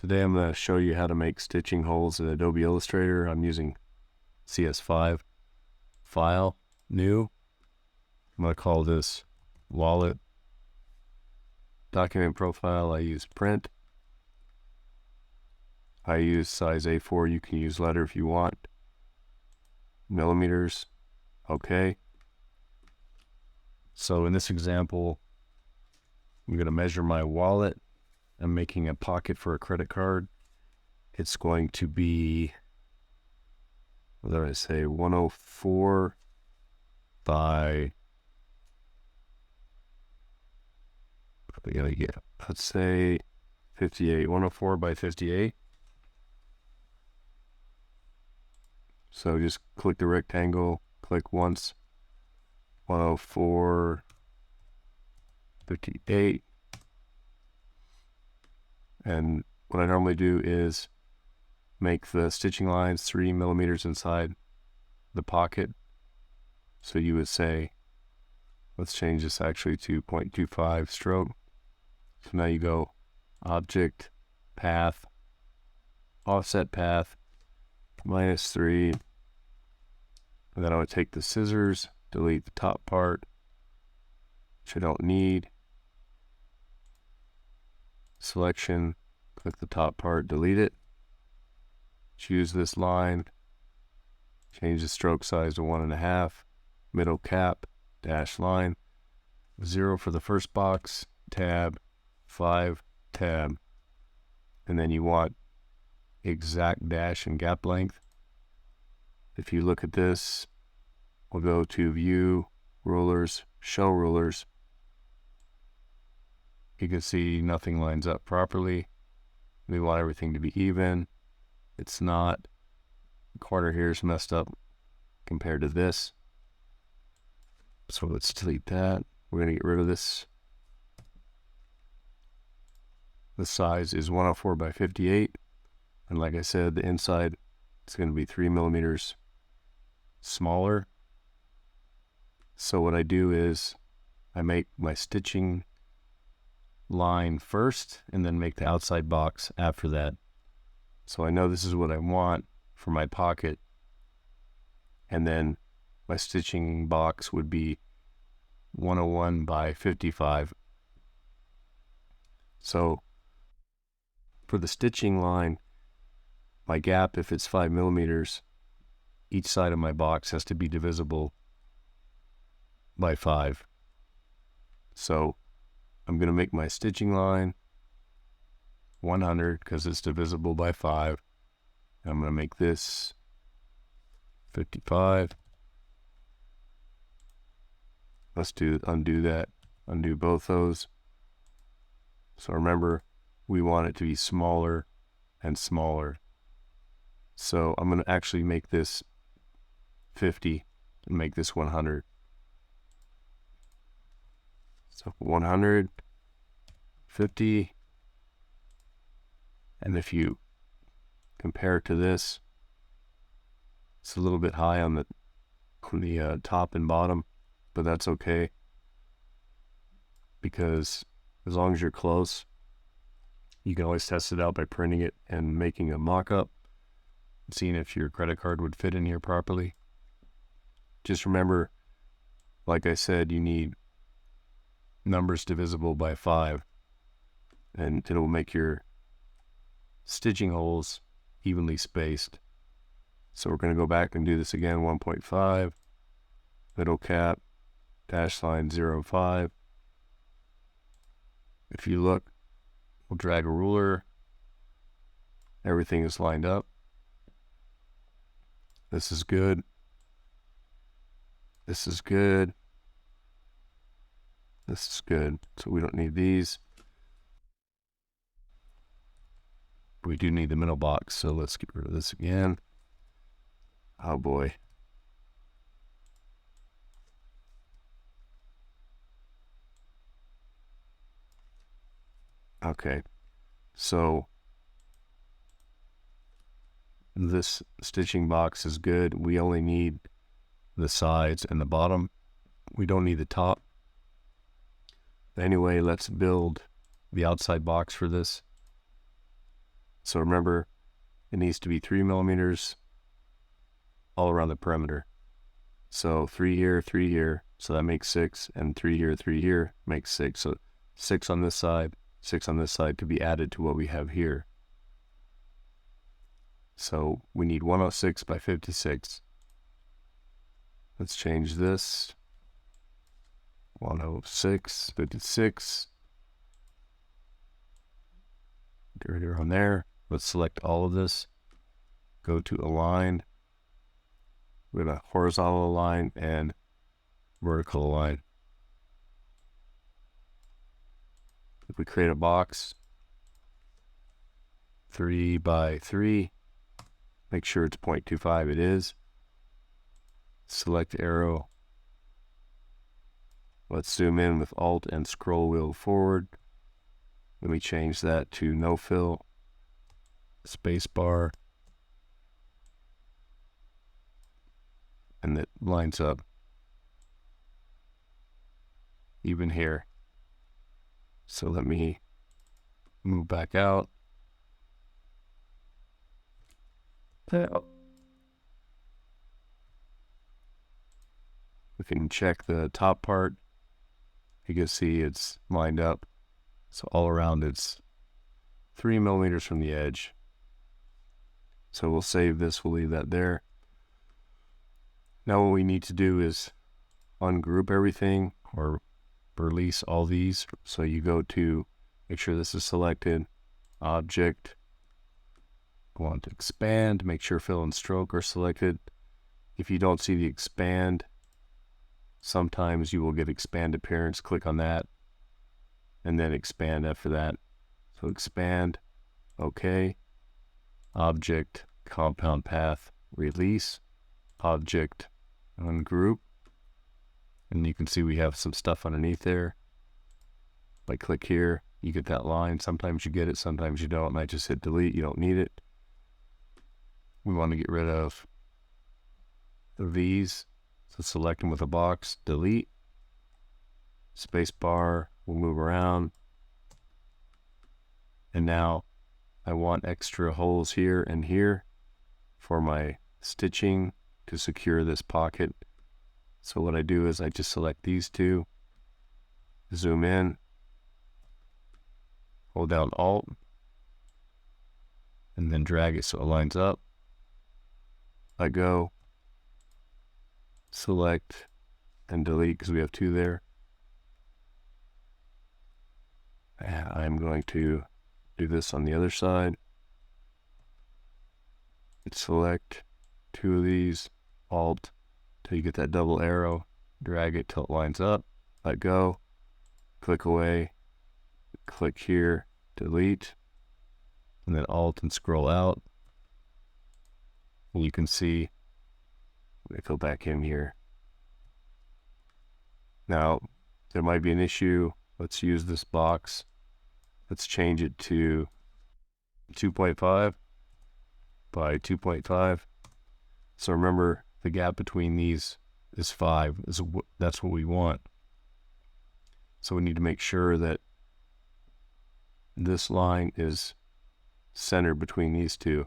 Today I'm going to show you how to make stitching holes in Adobe Illustrator. I'm using CS5, File, New. I'm going to call this Wallet. Document profile, I use print. I use size A4. You can use letter if you want. Millimeters. Okay. So in this example, I'm going to measure my wallet. I'm making a pocket for a credit card. It's going to be, what did I say, 104 by, let's say 58, 104 by 58. So just click the rectangle, click once, 104, 58. And what I normally do is make the stitching lines 3 millimeters inside the pocket. So you would say, let's change this actually to 0.25 stroke. So now you go object, path, offset path, -3. And then I would take the scissors, delete the top part, which I don't need. Selection, click the top part, delete it. Choose this line, change the stroke size to 1.5, middle cap, dash line, 0 for the first box, tab, 5, tab. And then you want exact dash and gap length. If you look at this, we'll go to View, Rulers, Show Rulers. You can see nothing lines up properly. We want everything to be even. It's not. The corner here is messed up compared to this. So let's delete that. We're going to get rid of this. The size is 104 by 58. And like I said, the inside is going to be 3 millimeters smaller. So what I do is I make my stitching line first and then make the outside box after that. So I know this is what I want for my pocket, and then my stitching box would be 101 by 55. So for the stitching line, my gap, if it's 5 millimeters, each side of my box has to be divisible by 5. So I'm going to make my stitching line 100 because it's divisible by 5. I'm going to make this 55. Let's undo that, undo both those. So remember, we want it to be smaller and smaller. So I'm going to actually make this 50 and make this 100. So 100, 50, and if you compare it to this, it's a little bit high on the top and bottom, but that's okay, because as long as you're close, you can always test it out by printing it and making a mock-up, seeing if your credit card would fit in here properly. Just remember, like I said, you need numbers divisible by 5, and it will make your stitching holes evenly spaced. So we're going to go back and do this again. 1.5, middle cap, dash line 0, 5. If you look, we'll drag a ruler. Everything is lined up. This is good. This is good. This is good. So we don't need these. We do need the middle box, so let's get rid of this again. Oh boy. Okay. So this stitching box is good. We only need the sides and the bottom. We don't need the top. Anyway, let's build the outside box for this. So remember, it needs to be 3 millimeters all around the perimeter. So 3 here, so that makes 6, and 3 here makes 6. So 6 on this side, 6 on this side to be added to what we have here. So we need 106 by 56. Let's change this. 106, 56. Right around there. Let's select all of this. Go to align. We're going to horizontal align and vertical align. If we create a box, 3 by 3, make sure it's 0.25. It is. Select arrow. Let's zoom in with Alt and scroll wheel forward. Let me change that to no fill. Space bar. And it lines up even here. So let me move back out. We can check the top part. You can see it's lined up. So all around it's 3 millimeters from the edge. So we'll save this, we'll leave that there. Now what we need to do is ungroup everything or release all these. So you go to, make sure this is selected, object, go on to expand, make sure fill and stroke are selected. If you don't see the expand, sometimes you will get expand appearance, click on that, and then expand after that. So expand, okay, object, compound path, release, object, ungroup, and you can see we have some stuff underneath there. If I click here, you get that line. Sometimes you get it, sometimes you don't, and I just hit delete. You don't need it. We want to get rid of these, so select them with a box, delete, space bar, we'll move around, and now I want extra holes here and here for my stitching to secure this pocket. So what I do is I just select these two, zoom in, hold down Alt, and then drag it so it lines up. Let go, select, and delete because we have two there. And I'm going to do this on the other side. Select two of these, Alt, till you get that double arrow, drag it till it lines up, let go, click away, click here, delete, and then Alt and scroll out. And you can see, I'm going to go back in here. Now, there might be an issue. Let's use this box. Let's change it to 2.5 by 2.5. So remember, the gap between these is 5. That's what we want. So we need to make sure that this line is centered between these two.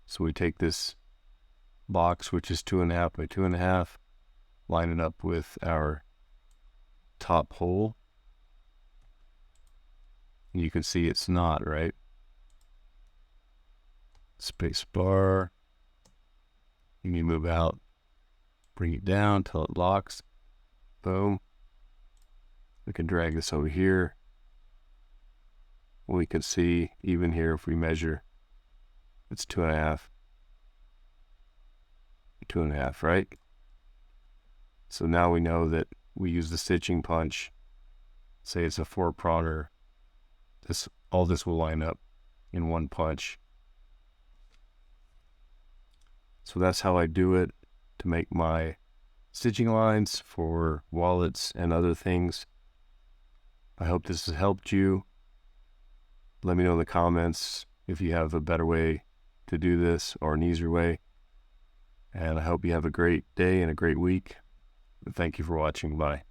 So we take this box, which is 2.5 by 2.5, line it up with our top hole. And you can see it's not, right? Space bar. You can move out, bring it down till it locks. Boom. We can drag this over here. We can see even here if we measure, it's 2.5. 2.5, right? So now we know that we use the stitching punch. Say it's a 4-pronger. All this will line up in one punch. So that's how I do it to make my stitching lines for wallets and other things. I hope this has helped you. Let me know in the comments if you have a better way to do this or an easier way. And I hope you have a great day and a great week. Thank you for watching. Bye.